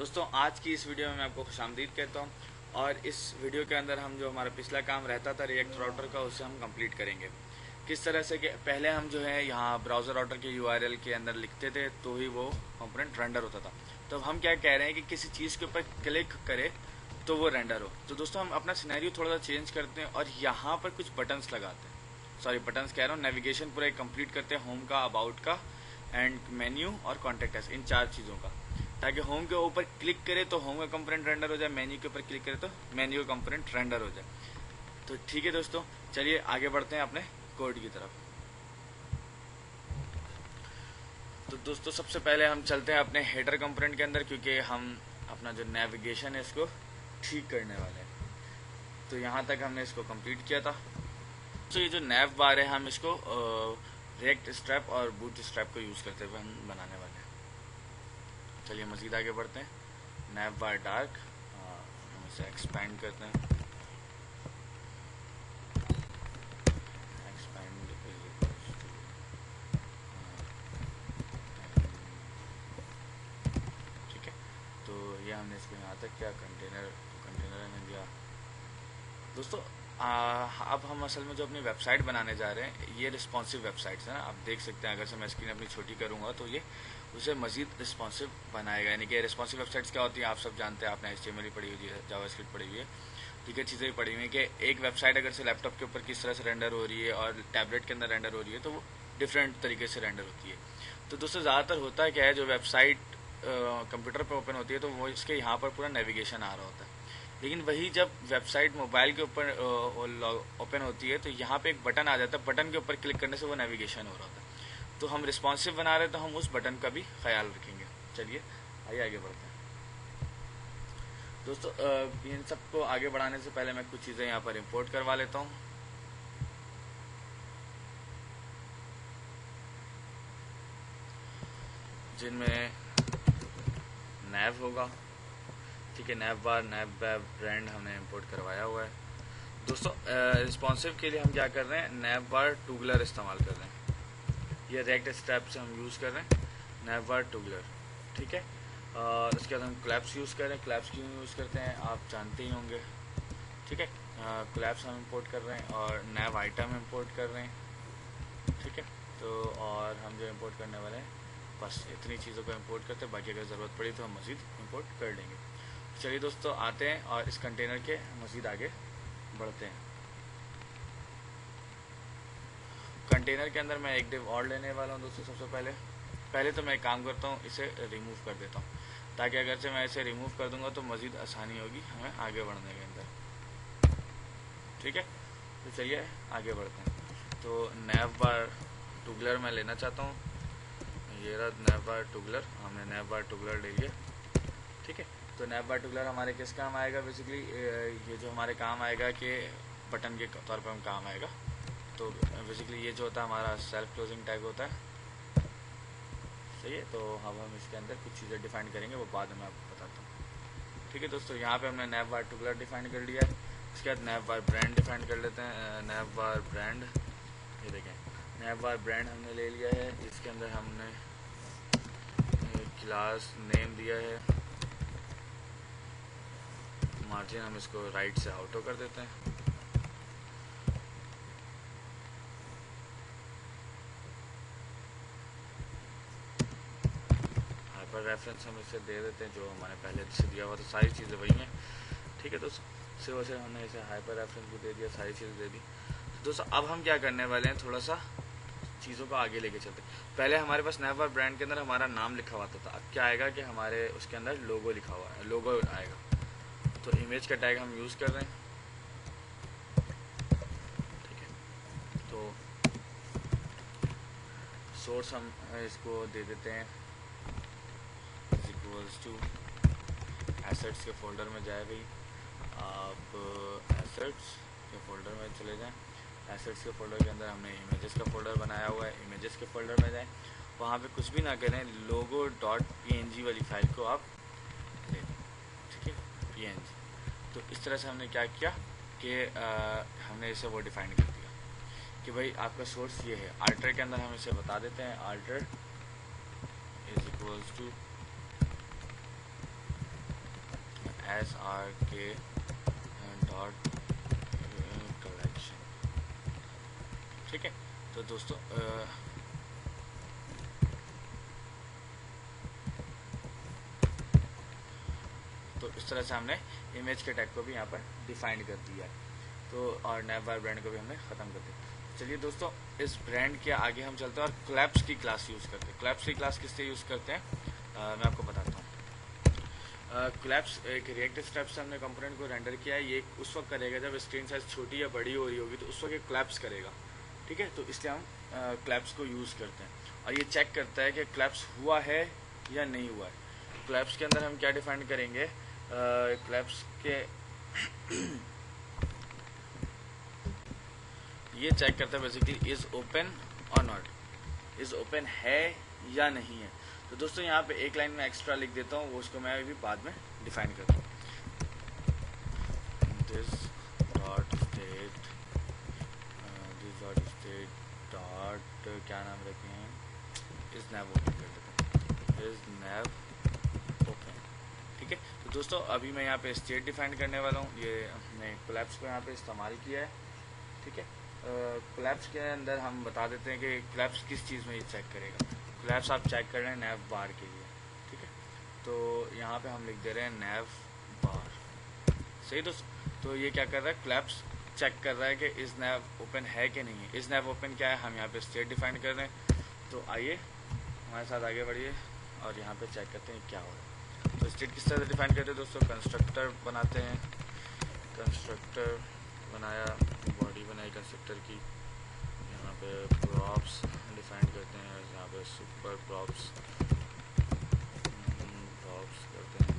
दोस्तों आज की इस वीडियो में मैं आपको खुशामदीद कहता हूँ और इस वीडियो के अंदर हम जो हमारा पिछला काम रहता था रिएक्ट राउटर का उसे हम कंप्लीट करेंगे। किस तरह से कि पहले हम जो है यहाँ ब्राउज़र राउटर के यूआरएल के अंदर लिखते थे तो ही वो कंपोनेंट रेंडर होता था। तो हम क्या कह रहे हैं कि किसी चीज़ के ऊपर क्लिक करे तो वो रेंडर हो। तो दोस्तों हम अपना सिनेरियो थोड़ा सा चेंज करते हैं और यहाँ पर कुछ बटन्स लगाते हैं। सॉरी बटन्स कह रहा हूँ, नेविगेशन पूरा कंप्लीट करते हैं, होम का, अबाउट का एंड मेन्यू और कॉन्टेक्ट अस, इन 4 चीज़ों का, ताकि होम के ऊपर क्लिक करे तो होम का कंपोनेंट रेंडर हो जाए, मेन्यू के ऊपर क्लिक करे तो मेन्यू का कंपोनेंट रेंडर हो जाए। तो ठीक है दोस्तों, चलिए आगे बढ़ते हैं अपने कोड की तरफ। तो दोस्तों सबसे पहले हम चलते हैं अपने हेडर कंपोनेंट के अंदर, क्योंकि हम अपना जो नेविगेशन है इसको ठीक करने वाले हैं। तो यहाँ तक हमने इसको कंप्लीट किया था। तो ये जो नैव बार है हम इसको रिएक्ट स्ट्रैप और बूट स्ट्रैप को यूज़ करते हुए हम बनाने वाले हैं। चलिए मज़ीद आगे बढ़ते हैं। नैव बार डार्क, हम इसे एक्सपैंड करते हैं। एक्सपैंड ठीक है। तो ये हमने इसको यहाँ तक क्या कंटेनर ने दिया। दोस्तों अब हम असल में जो अपनी वेबसाइट बनाने जा रहे हैं ये रिस्पॉन्सिव वेबसाइट्स है ना, आप देख सकते हैं। अगर से मैं स्क्रीन अपनी छोटी करूँगा तो ये उसे मजीद रिस्पॉन्सिव बनाएगा। यानी कि रिस्पॉन्सिव वेबसाइट्स क्या होती हैं आप सब जानते हैं, आपने HTML पढ़ी हुई है, जावास्क्रिप्ट पढ़ी हुई है, ठीक है, चीज़ें भी पढ़ी हुई हैं कि एक वेबसाइट अगर से लैपटॉप के ऊपर किस तरह से रेंडर हो रही है और टैबलेट के अंदर रेंडर हो रही है तो वो डिफरेंट तरीके से रेंडर होती है। तो दोस्तों ज़्यादातर होता है क्या है, जो वेबसाइट कंप्यूटर पर ओपन होती है तो वो इसके यहाँ पर पूरा नेविगेशन आ रहा होता है। लेकिन वही जब वेबसाइट मोबाइल के ऊपर ओपन होती है तो यहाँ पे एक बटन आ जाता है, बटन के ऊपर क्लिक करने से वो नेविगेशन हो रहा होता है। तो हम रिस्पॉन्सिव बना रहे हैं तो हम उस बटन का भी ख्याल रखेंगे। चलिए आगे बढ़ते हैं दोस्तों। इन सबको आगे बढ़ाने से पहले मैं कुछ चीज़ें यहाँ पर इंपोर्ट करवा लेता हूँ। जिनमें नैव होगा, ठीक है, नैव बार, नैव ब्रांड हमने इंपोर्ट करवाया हुआ है। दोस्तों रिस्पॉन्सिव के लिए हम क्या कर रहे हैं, नैव बार टूगलर इस्तेमाल कर रहे हैं। ये रिएक्ट स्टेप से हम यूज़ कर रहे हैं नैव बार टूगलर, ठीक है। और उसके बाद हम क्लैप्स यूज़ कर रहे हैं। क्लैप्स क्यों यूज़ करते हैं आप जानते ही होंगे, ठीक है। क्लैप्स हम इंपोर्ट कर रहे हैं और नैव आइटम इंपोर्ट कर रहे हैं, ठीक है। तो और हम जो इंपोर्ट करने वाले हैं बस इतनी चीज़ों को इंपोर्ट करते हैं, बाकी अगर ज़रूरत पड़ी तो हम मज़ीद इंपोर्ट कर लेंगे। चलिए दोस्तों आते हैं और इस कंटेनर के मज़ीद आगे बढ़ते हैं। कंटेनर के अंदर मैं एक डिव और लेने वाला हूँ दोस्तों। सबसे पहले तो मैं एक काम करता हूँ, इसे रिमूव कर देता हूँ, ताकि अगर से मैं इसे रिमूव कर दूंगा तो मज़ीद आसानी होगी हमें आगे बढ़ने के अंदर, ठीक है। तो चलिए आगे बढ़ते हैं। तो नैव बार टूगलर मैं लेना चाहता हूँ, ये रहा नैव बार टूगलर, हमने नैव बार टूगलर ले लिया, ठीक है। तो नैव बार टूगलर हमारे किस काम आएगा, बेसिकली ये जो हमारे काम आएगा कि बटन के तौर पर हम काम आएगा। तो बेसिकली ये जो होता है हमारा सेल्फ क्लोजिंग टैग होता है, सही है। तो अब हम इसके अंदर कुछ चीज़ें डिफाइन करेंगे, वो बाद में आपको बताता हूँ, ठीक है दोस्तों। यहाँ पे हमने नैव बार टूगलर डिफाइन कर लिया है। इसके बाद नैव बार ब्रांड डिफाइन कर लेते हैं। नैव बार ब्रांड, ये देखें नैव बार ब्रांड हमने ले लिया है। इसके अंदर हमने क्लास नेम दिया है, मार्जिन हम इसको राइट से आउटो कर देते हैं। हाइपर रेफरेंस हम इसे दे देते हैं जो हमारे पहले से दिया हुआ, तो सारी चीज़ें वही हैं, ठीक है दोस्तों। सिर्फ से हमने इसे हाइपर रेफरेंस भी दे दिया, सारी चीज़ें दे दी। तो दोस्तों अब हम क्या करने वाले हैं, थोड़ा सा चीज़ों को आगे लेके चलते हैं। पहले हमारे पास नैव बार ब्रांड के अंदर हमारा नाम लिखा हुआ था, अब क्या आएगा कि हमारे उसके अंदर लोगो लिखा हुआ है, लोगो आएगा। तो इमेज का टैग हम यूज़ कर रहे हैं, ठीक है। तो सोर्स हम इसको दे देते हैं इक्वल्स टू एसेट्स के फोल्डर में जाए भाई, आप एसेट्स के फोल्डर में चले जाएं। एसेट्स के फोल्डर के अंदर हमने इमेजेस का फोल्डर बनाया हुआ है, इमेजेस के फोल्डर में जाएं, वहाँ पे कुछ भी ना करें, लोगो डॉट png वाली फाइल को आप ले लें, ठीक है, png। तो इस तरह से हमने क्या किया कि हमने इसे वो डिफाइन कर दिया कि भाई आपका सोर्स ये है। आल्टर के अंदर हम इसे बता देते हैं, alter is equals to srk dot collection. ठीक है, तो दोस्तों तो इस तरह से हमने इमेज के टैग को भी यहाँ पर डिफाइन कर दिया है। तो और नैवबार ब्रांड को भी हमने ख़त्म कर दिया। चलिए दोस्तों, इस ब्रांड के आगे हम चलते हैं और क्लैप्स की क्लास यूज़ करते हैं। क्लैप्स की क्लास किससे यूज़ करते हैं मैं आपको बताता हूँ। क्लैप्स एक रिएक्ट स्टेप से हमने कंपोनेंट को रेंडर किया है। ये उस वक्त करेगा जब स्क्रीन साइज छोटी या बड़ी हो रही होगी, तो उस वक्त ये क्लैप्स करेगा। ठीक है, तो इसलिए हम क्लैप्स को यूज़ करते हैं और ये चेक करता है कि क्लैप्स हुआ है या नहीं हुआ है। क्लैप्स के अंदर हम क्या डिफाइन करेंगे, क्लैप्स के ये चेक करता है बेसिकली इज ओपन और नॉट, इज ओपन है या नहीं है। तो दोस्तों यहाँ पे एक लाइन में एक्स्ट्रा लिख देता हूँ, वो उसको मैं अभी बाद में डिफाइन करता हूँ। दिस डॉट स्टेट डॉट क्या नाम रखे हैं, इज नैव ओपन कर देते हैं, इज नैव ओपन। ठीक है, तो दोस्तों अभी मैं यहाँ पे स्टेट डिफाइन करने वाला हूँ। ये हमने क्लैप्स को यहाँ पे इस्तेमाल किया है। ठीक है, क्लैप्स के अंदर हम बता देते हैं कि क्लैप्स किस चीज़ में ये चेक करेगा। क्लैप्स आप चेक कर रहे हैं नैव बार के लिए। ठीक है, तो यहाँ पे हम लिख दे रहे हैं नैव बार। सही दोस्तों, तो ये क्या कर रहा है, क्लैप्स चेक कर रहा है कि इस नैव ओपन है कि नहीं है। इस नैव ओपन क्या है, हम यहाँ पे स्टेट डिफाइन कर रहे हैं। तो आइए हमारे साथ आगे बढ़िए और यहाँ पे चेक करते हैं क्या हो रहा है। तो स्टेट किस तरह से डिफाइन करते हैं दोस्तों, कंस्ट्रक्टर बनाते हैं। कंस्ट्रक्टर बनाया, बॉडी बनाई कंस्ट्रक्टर की, यहाँ पे प्रॉप्स डिफाइन करते हैं, यहाँ पे सुपर प्रॉप्स करते हैं,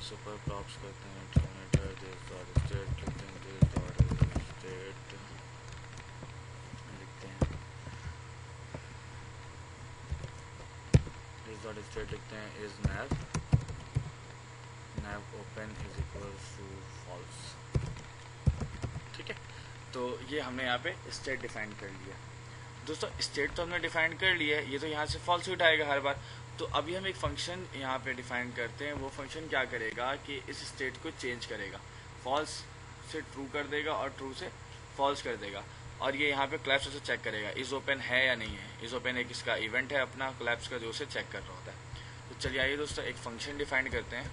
सुपर प्रॉप्स करते हैं, टर्मिनेटर दिस डॉट स्टेट लिखते हैं, दिस डॉट स्टेट लिखते हैं, दिस डॉट स्टेट लिखते हैं, is nav open is equal to false. ठीक है, तो ये हमने यहाँ पे स्टेट डिफाइन कर लिया। दोस्तों स्टेट तो हमने डिफाइन कर लिया है, ये तो यहाँ से फॉल्स उठाएगा हर बार। तो अभी हम एक फंक्शन यहाँ पे डिफाइन करते हैं। वो फंक्शन क्या करेगा कि इस स्टेट को चेंज करेगा, फॉल्स से ट्रू कर देगा और ट्रू से फॉल्स कर देगा। और ये यहाँ पे क्लैप्स उसे चेक करेगा इज ओपन है या नहीं है। इज ओपन एक इसका इवेंट है अपना क्लैप्स का, जो उसे चेक कर रहा होता है। तो चलिए आइए दोस्तों एक फंक्शन डिफाइन करते हैं।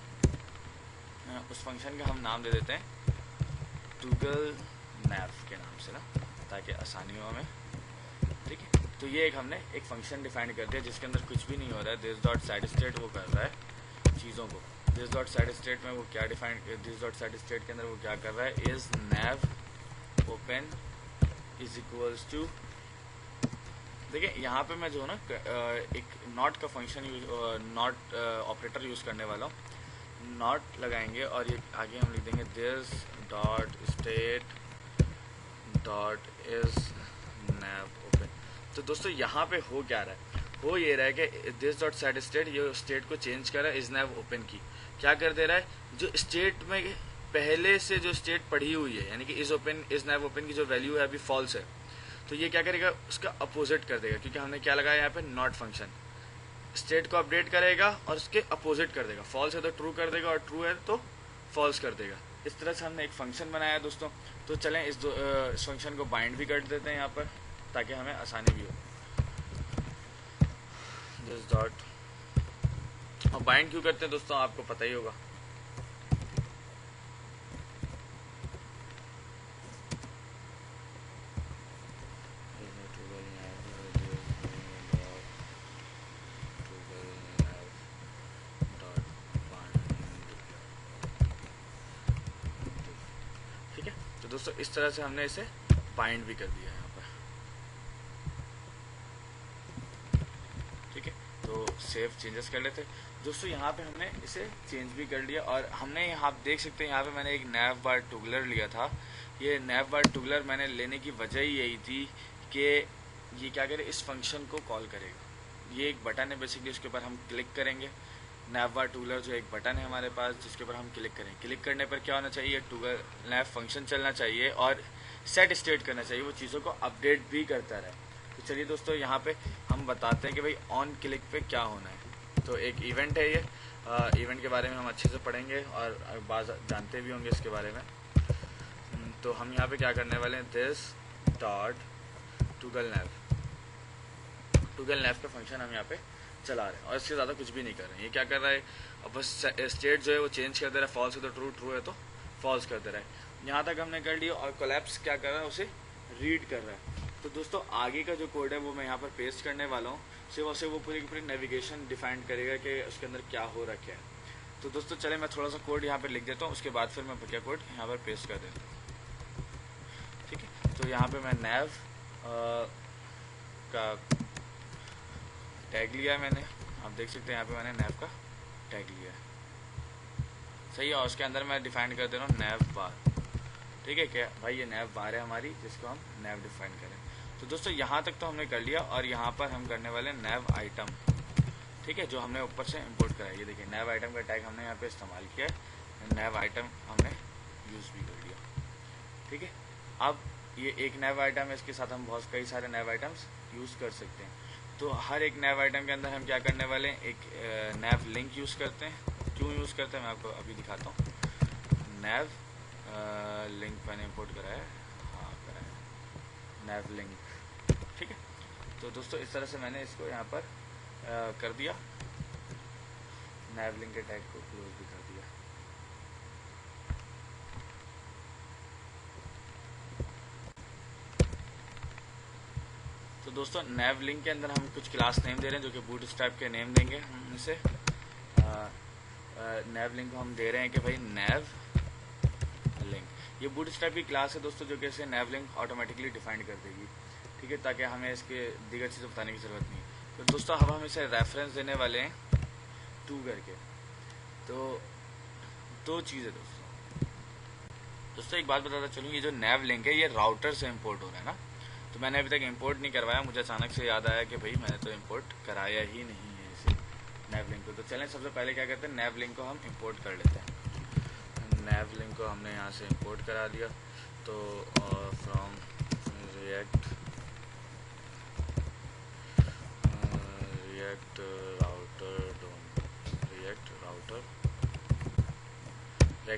उस फंक्शन का हम नाम दे देते हैं टूगल नैव के नाम से ना, ताकि आसानी हो हमें। ठीक है, तो ये एक हमने एक फंक्शन डिफाइन कर दिया जिसके अंदर कुछ भी नहीं हो रहा है। दिस डॉट साइड स्टेट वो कर रहा है चीज़ों को। दिस डॉट साइड स्टेट में वो क्या define, this dot side state के अंदर वो क्या कर रहा है, is nav open is equals to. देखिए यहाँ पे मैं जो ना एक नॉट का फंक्शन नॉट ऑपरेटर यूज़ करने वाला हूँ। नॉट लगाएंगे और ये आगे हम लिख देंगे this dot state dot is nav open. तो दोस्तों यहाँ पे हो क्या रहा है, हो ये रहा है कि दिस डॉट सेट स्टेट ये स्टेट को चेंज कर रहा है इज नैव ओपन की। क्या कर दे रहा है, जो स्टेट में पहले से जो स्टेट पढ़ी हुई है, यानी कि इज नैव ओपन की जो वैल्यू है अभी फॉल्स है, तो ये क्या करेगा, उसका अपोजिट कर देगा। क्योंकि हमने क्या लगाया यहाँ पे नॉट फंक्शन, स्टेट को अपडेट करेगा और उसके अपोजिट कर देगा। फॉल्स है तो ट्रू कर देगा और ट्रू है तो फॉल्स कर देगा। इस तरह से हमने एक फंक्शन बनाया दोस्तों। तो चलें इस फंक्शन को बाइंड भी कर देते हैं यहाँ पर, ताकि हमें आसानी भी हो। दिस डॉट, और बाइंड क्यों करते हैं दोस्तों, आपको पता ही होगा। तो दोस्तों इस तरह से हमने इसे बाइंड भी कर दिया यहाँ पर। ठीक है, तो सेव चेंजेस कर लेते दोस्तों। यहाँ पे हमने इसे चेंज भी कर लिया और हमने यहाँ आप देख सकते हैं यहाँ पे मैंने एक नैव बार टुगलर लिया था। ये नैव बार टुगलर मैंने लेने की वजह ही यही थी कि ये क्या करे, इस फंक्शन को कॉल करेगा। ये एक बटन है बेसिकली, उसके ऊपर हम क्लिक करेंगे। नैव बार टूगलर जो एक बटन है हमारे पास जिसके ऊपर हम क्लिक करें। क्लिक करने पर क्या होना चाहिए, टूगल नैव फंक्शन चलना चाहिए और सेट स्टेट करना चाहिए, वो चीज़ों को अपडेट भी करता रहे। तो चलिए दोस्तों यहाँ पे हम बताते हैं कि भाई ऑन क्लिक पे क्या होना है। तो एक इवेंट है ये, इवेंट के बारे में हम अच्छे से पढ़ेंगे और बात जानते भी होंगे इसके बारे में। तो हम यहाँ पे क्या करने वाले हैं, दिस डॉट टूगल नैव का फंक्शन हम यहाँ पे चला रहे हैं और इससे ज़्यादा कुछ भी नहीं कर रहे हैं। ये क्या कर रहा है, अब बस स्टेट जो है वो चेंज कर दे रहा है, फॉल्स है तो ट्रू, ट्रू है तो फॉल्स कर दे रहा है। यहाँ तक हमने कर लिया और कोलैप्स क्या कर रहा है, उसे रीड कर रहा है। तो दोस्तों आगे का जो कोड है वो मैं यहाँ पर पेस्ट करने वाला हूँ, सिर्फ वो पूरी की पूरी नेविगेशन डिफाइन करेगा कि उसके अंदर क्या हो रखा है। तो दोस्तों चले मैं थोड़ा सा कोड यहाँ पर लिख देता हूँ, उसके बाद फिर मैं बकिया कोड यहाँ पर पेस्ट कर देता हूँ। ठीक है, तो यहाँ पे मैं नैव का टैग लिया है मैंने, आप देख सकते हैं यहाँ पे मैंने नैव का टैग लिया है, सही है। और उसके अंदर मैं डिफाइन कर दे रहा हूँ नैव बार। ठीक है, क्या भाई ये नैव बार है हमारी जिसको हम नैव डिफाइन करें। तो दोस्तों यहाँ तक तो हमने कर लिया और यहाँ पर हम करने वाले नैव आइटम। ठीक है, जो हमने ऊपर से इंपोर्ट करा है, ये देखिए नैव आइटम का टैग हमने यहाँ पे इस्तेमाल किया है, नैव आइटम हमने यूज़ भी कर लिया। ठीक है, अब ये एक नैव आइटम है, इसके साथ हम बहुत कई सारे नैव आइटम्स यूज़ कर सकते हैं। तो हर एक नैव आइटम के अंदर हम क्या करने वाले हैं, एक नैव लिंक यूज़ करते हैं। क्यों यूज़ करते हैं मैं आपको अभी दिखाता हूँ। नैव लिंक मैंने इंपोर्ट करा है, हाँ करा है, नैव लिंक। ठीक है, तो दोस्तों इस तरह से मैंने इसको यहाँ पर कर दिया, नैव लिंक के टैग को क्लोज भी कर दिया। तो दोस्तों नैव लिंक के अंदर हम कुछ क्लास नेम दे रहे हैं जो कि बूटस्ट्रैप के नेम देंगे हम इसे। नैव लिंक को हम दे रहे हैं कि भाई नैव लिंक, ये बूटस्ट्रैप की क्लास है दोस्तों जो कि इसे नैव लिंक ऑटोमेटिकली डिफाइन कर देगी। ठीक है, ताकि हमें इसके दीगर चीज़ें बताने की ज़रूरत नहीं। तो दोस्तों अब हम इसे रेफरेंस देने वाले हैं टू करके। तो दो चीज़ें दोस्तों एक बात बताता चलूँ, ये जो नैव लिंक है ये राउटर से इम्पोर्ट हो रहा है ना, तो मैंने अभी तक इंपोर्ट नहीं करवाया। मुझे अचानक से याद आया कि भाई मैंने तो इंपोर्ट कराया ही नहीं है इसे नैव लिंक को। तो चलें सबसे पहले क्या करते हैं, नैव लिंक को हम इंपोर्ट कर लेते हैं। नैव लिंक को हमने यहाँ से इंपोर्ट करा दिया। तो फ्रॉम रिएक्ट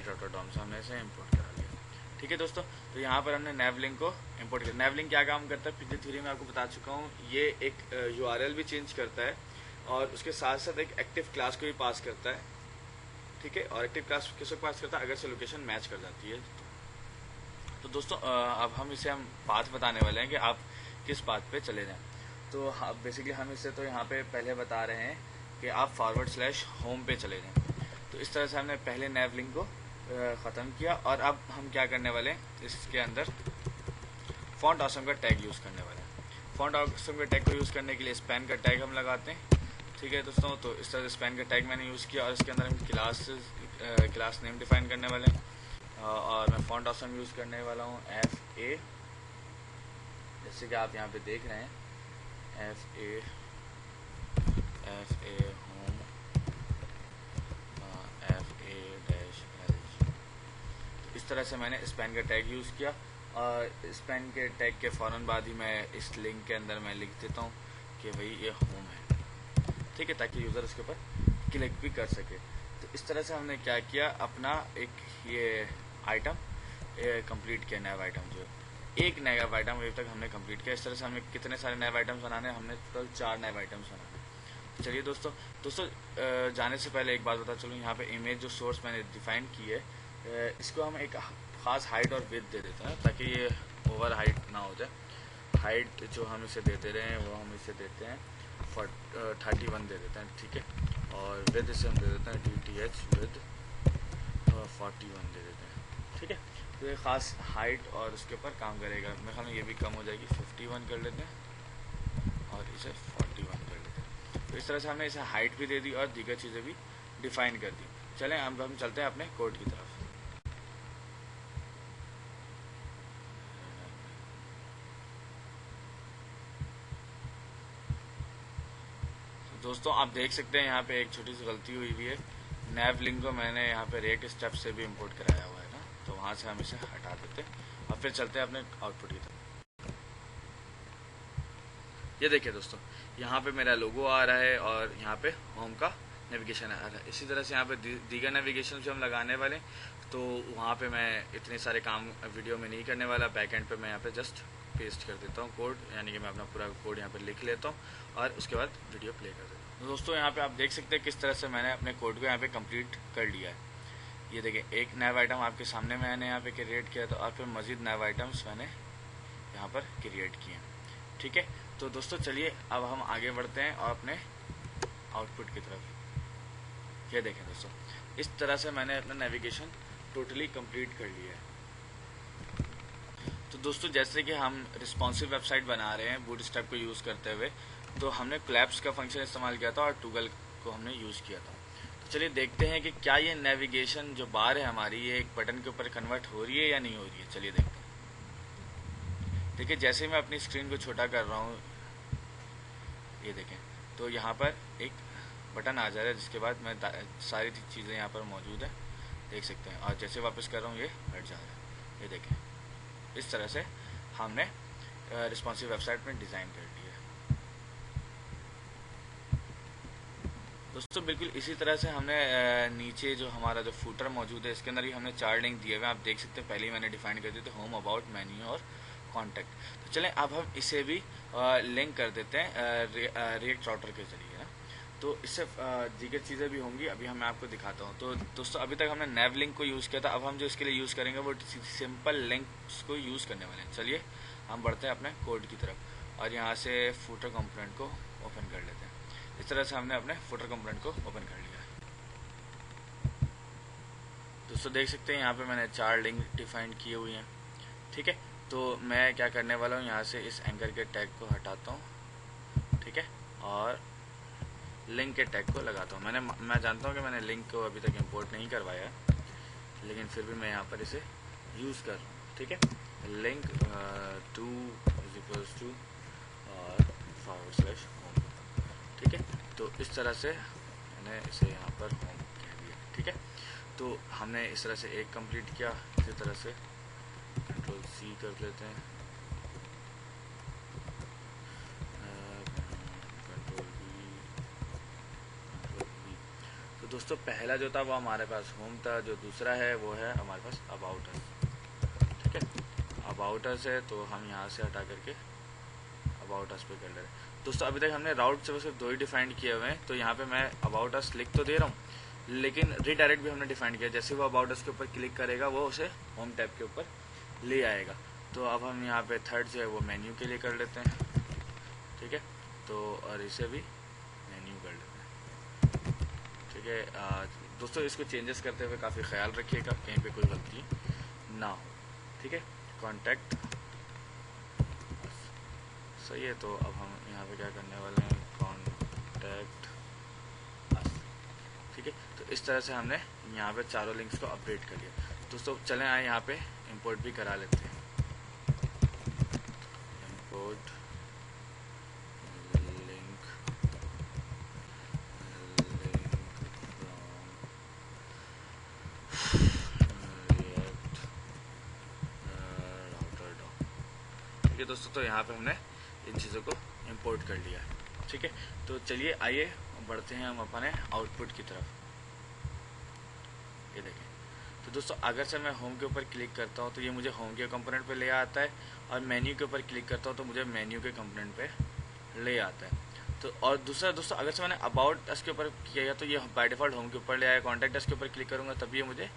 राउटर डॉम से हमने इसे इंपोर्ट करा लिया। ठीक है दोस्तों, तो यहाँ पर हमने नैव लिंक को इंपोर्ट किया। नैव लिंक क्या काम करता है पिछली थ्योरी में आपको बता चुका हूँ। ये एक URL भी चेंज करता है और उसके साथ साथ एक एक्टिव क्लास को भी पास करता है। ठीक है, और एक्टिव क्लास किसको पास करता है, अगर से लोकेशन मैच कर जाती है। तो दोस्तों अब हम इसे हम पाथ बताने वाले हैं कि आप किस पाथ पे चले जाएं। तो बेसिकली हम इसे तो यहाँ पे पहले बता रहे हैं कि आप /home पे चले जाएं। तो इस तरह से हमने पहले नैव लिंक को ख़त्म किया और अब हम क्या करने वाले हैं, इसके अंदर फॉन्ट ऑसम का टैग यूज़ करने वाले हैं। फॉन्ट ऑसम के टैग को यूज़ करने के लिए स्पैन का टैग हम लगाते हैं। ठीक है दोस्तों, तो इस तरह से स्पैन का टैग मैंने यूज़ किया और इसके अंदर हम क्लास नेम डिफाइन करने वाले हैं। और मैं फॉन्ट ऑसम यूज़ करने वाला हूँ FA, जैसे कि आप यहाँ पे देख रहे हैं FA होम FA-L। इस तरह से मैंने स्पैन का टैग यूज़ किया और स्पैन के टैग के फ़ौरन बाद ही मैं इस लिंक के अंदर मैं लिख देता हूँ कि भाई ये होम है। ठीक है, ताकि यूज़र उसके ऊपर क्लिक भी कर सके। तो इस तरह से हमने क्या किया, अपना एक ये आइटम कंप्लीट किया। नैव आइटम जो एक नैव आइटम अभी तक हमने कंप्लीट किया। इस तरह से हमें कितने सारे नैव आइटम्स बनाने, हमने टोटल 4 नैव आइटम्स बनाने। तो चलिए दोस्तों जाने से पहले एक बात बता चलूँ, यहाँ पे इमेज जो सोर्स मैंने डिफाइन की है इसको हम एक ख़ास हाइट और विड्थ दे देते हैं ताकि ये ओवर हाइट ना हो जाए। हाइट जो हम इसे देते रहे हैं वो हम इसे देते हैं 31 दे देते हैं। ठीक है, और विड्थ इसे हम दे देते हैं DTH विद 41 दे देते हैं। ठीक है, तो ये ख़ास हाइट और उसके ऊपर काम करेगा। मेरे ख्याल में ये भी कम हो जाएगी, 51 कर लेते हैं और इसे 41 कर लेते हैं। तो इस तरह से हमने इसे हाइट भी दे दी और दीगर चीज़ें भी डिफाइन कर दी। चलें अब हम चलते हैं अपने कोड की तरफ। दोस्तों आप देख सकते हैं यहाँ पे एक छोटी सी गलती हुई है। नैव लिंक को मैंने यहाँ पे रिएक्ट स्टेप से भी इंपोर्ट कराया हुआ है ना, तो वहाँ से हम इसे हटा देते हैं और फिर चलते हैं अपने आउटपुट की तरफ। ये देखिए दोस्तों, यहाँ पे मेरा लोगो आ रहा है और यहाँ पे होम का नेविगेशन आ रहा है। इसी तरह से यहाँ पे दीगर नेविगेशन जो हम लगाने वाले, तो वहाँ पे मैं इतने सारे काम वीडियो में नहीं करने वाला। बैक एंड पे मैं यहाँ पे जस्ट पेस्ट कर देता हूँ कोड, यानी कि मैं अपना पूरा कोड यहाँ पे लिख लेता हूँ और उसके बाद वीडियो प्ले कर देता हूँ। तो दोस्तों यहाँ पे आप देख सकते हैं किस तरह से मैंने अपने कोड को यहाँ पे कंप्लीट कर लिया है। ये देखिए, एक नया आइटम आपके सामने मैंने यहाँ पे क्रिएट किया था और फिर मज़ीद नए आइटम्स मैंने यहाँ पर क्रिएट किए। ठीक है, तो दोस्तों चलिए अब हम आगे बढ़ते हैं और अपने आउटपुट की तरफ। ये देखें दोस्तों, इस तरह से मैंने अपना नेविगेशन टोटली कंप्लीट कर लिया है। तो दोस्तों जैसे कि हम रिस्पॉन्सिव वेबसाइट बना रहे हैं बूटस्ट्रैप को यूज़ करते हुए, तो हमने कोलैप्स का फंक्शन इस्तेमाल किया था और टूगल को हमने यूज़ किया था। तो चलिए देखते हैं कि क्या ये नेविगेशन जो बार है हमारी, ये एक बटन के ऊपर कन्वर्ट हो रही है या नहीं हो रही है। चलिए देखते हैं। देखिए, जैसे मैं अपनी स्क्रीन को छोटा कर रहा हूँ, ये देखें, तो यहाँ पर एक बटन आ जा रहा है, जिसके बाद मैं सारी चीज़ें यहाँ पर मौजूद है, देख सकते हैं। और जैसे वापस कर रहा हूँ ये हट जा रहा है। ये देखें, इस तरह से हमने रिस्पॉन्सिव वेबसाइट में डिज़ाइन कर लिया है। दोस्तों बिल्कुल इसी तरह से हमने नीचे जो हमारा जो फूटर मौजूद है, इसके अंदर भी हमने 4 लिंक दिए हुए हैं। आप देख सकते हैं, पहले ही मैंने डिफाइन कर दिए थे, होम, अबाउट, मेन्यू और कॉन्टैक्ट। तो चलें अब हम इसे भी लिंक कर देते हैं रिएक्ट राउटर के जरिए ना, तो इससे दीगर चीज़ें भी होंगी। अभी मैं आपको दिखाता हूँ। तो दोस्तों अभी तक हमने नेव लिंक को यूज़ किया था, अब हम जो इसके लिए यूज़ करेंगे वो सिंपल लिंक्स को यूज़ करने वाले हैं। चलिए हम बढ़ते हैं अपने कोड की तरफ और यहाँ से फूटर कंपोनेंट को ओपन कर लेते हैं। इस तरह से हमने अपने फूटर कंपोनेंट को ओपन कर लिया है। दोस्तों देख सकते हैं यहाँ पे मैंने 4 लिंक डिफाइन किए हुए हैं। ठीक है, तो मैं क्या करने वाला हूँ, यहाँ से इस एंकर के टैग को हटाता हूँ। ठीक है, और लिंक के टैग को लगाता हूँ। मैं जानता हूँ कि मैंने लिंक को अभी तक इंपोर्ट नहीं करवाया है, लेकिन फिर भी मैं यहाँ पर इसे यूज़ कर रहा हूँ। ठीक है, link to is equals to और /home। ठीक है, तो इस तरह से मैंने इसे यहाँ पर होम कह दिया। ठीक है, तो हमने इस तरह से एक कंप्लीट किया। इसी तरह से Ctrl+C कर लेते हैं, तो दोस्तों पहला जो था वो हमारे पास होम था, जो दूसरा है वो है हमारे पास अबाउट अस। ठीक है, अबाउट अस है, तो हम यहाँ से हटा करके अबाउट अस पे कर ले रहे हैं। दोस्तों अभी तक हमने राउट से सिर्फ 2 ही डिफाइंड किए हुए हैं, तो यहाँ पे मैं अबाउट अस लिख तो दे रहा हूँ, लेकिन रीडायरेक्ट भी हमने डिफाइंड किया। जैसे वो अबाउट अस के ऊपर क्लिक करेगा वो उसे होम टैब के ऊपर ले आएगा। तो अब हम यहाँ पे थर्ड जो है वो मेन्यू के लिए कर लेते हैं। ठीक है, तो और इसे भी मेन्यू कर लेते हैं। ठीक है, दोस्तों इसको चेंजेस करते हुए काफ़ी ख्याल रखिएगा, कहीं पे कोई गलती ना हो। ठीक है, कॉन्टैक्ट सही है। तो अब हम यहाँ पे क्या करने वाले हैं, कॉन्टैक्ट अस। ठीक है, तो इस तरह से हमने यहाँ पे चारों लिंक्स को अपडेट कर लिया। दोस्तों चलें आए यहाँ पे इंपोर्ट भी करा लेते हैं। Import link react router dom. ठीक है दोस्तों, तो यहाँ पे हमने इन चीज़ों को इंपोर्ट कर लिया है। ठीक है, तो चलिए आइए बढ़ते हैं हम अपने आउटपुट की तरफ। ये देखें, तो दोस्तों अगर से मैं होम के ऊपर क्लिक करता हूँ तो ये मुझे होम के कंपोनेंट पे ले आता है, और मेन्यू के ऊपर क्लिक करता हूँ तो मुझे मेन्यू के कंपोनेंट पे ले आता है। तो और दूसरा दोस्तों, अगर से मैंने अबाउट अस के ऊपर किया तो ये बाय डिफ़ॉल्ट होम के ऊपर ले आएगा। कॉन्टैक्ट अस के ऊपर क्लिक करूँगा तब ये मुझे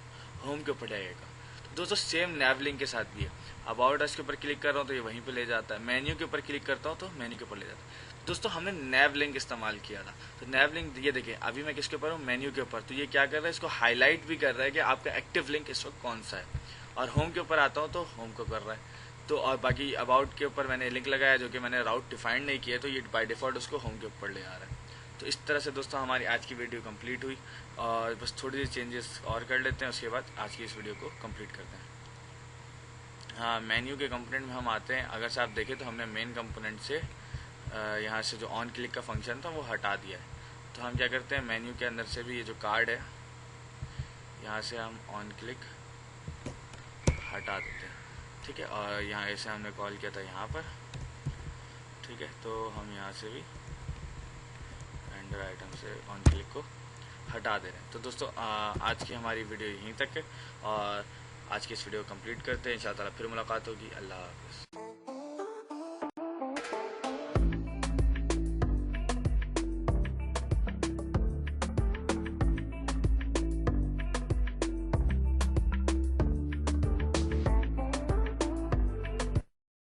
होम के ऊपर ले आएगा। तो दोस्तों सेम नेव लिंक के साथ भी है, अबाउट अस के ऊपर क्लिक कर रहा हूँ तो ये वहीं पे ले जाता है, मेन्यू के ऊपर क्लिक करता हूँ तो मेन्यू के ऊपर ले जाता है। दोस्तों हमने नेव लिंक इस्तेमाल किया था, तो नेव लिंक ये देखिए, अभी मैं किसके ऊपर हूँ, मेन्यू के ऊपर। तो ये क्या कर रहा है, इसको हाईलाइट भी कर रहा है कि आपका एक्टिव लिंक इस वक्त कौन सा है। और होम के ऊपर आता हूँ तो होम को कर रहा है। तो और बाकी अबाउट के ऊपर मैंने लिंक लगाया जो कि मैंने राउट डिफाइंड नहीं किया, तो ये बाय डिफ़ॉल्ट उसको होम के ऊपर ले आ रहा है। तो इस तरह से दोस्तों हमारी आज की वीडियो कंप्लीट हुई, और बस थोड़ी सी चेंजेस और कर लेते हैं, उसके बाद आज की इस वीडियो को कंप्लीट करते हैं। हाँ, मेन्यू के कंपोनेंट में हम आते हैं। अगर से आप देखें तो हमने मेन कंपोनेंट से यहाँ से जो ऑन क्लिक का फंक्शन था वो हटा दिया है। तो हम क्या करते हैं, मेन्यू के अंदर से भी ये जो कार्ड है यहाँ से हम ऑन क्लिक हटा देते हैं। ठीक है, और यहाँ ऐसे हमने कॉल किया था यहाँ पर। ठीक है, तो हम यहाँ से भी रेंडर आइटम से ऑन क्लिक को हटा दे रहे हैं। तो दोस्तों आज की हमारी वीडियो यहीं तक है और आज की इस वीडियो को कंप्लीट करते हैं। इंशाअल्लाह फिर मुलाकात होगी। अल्लाह हाफ़िज़।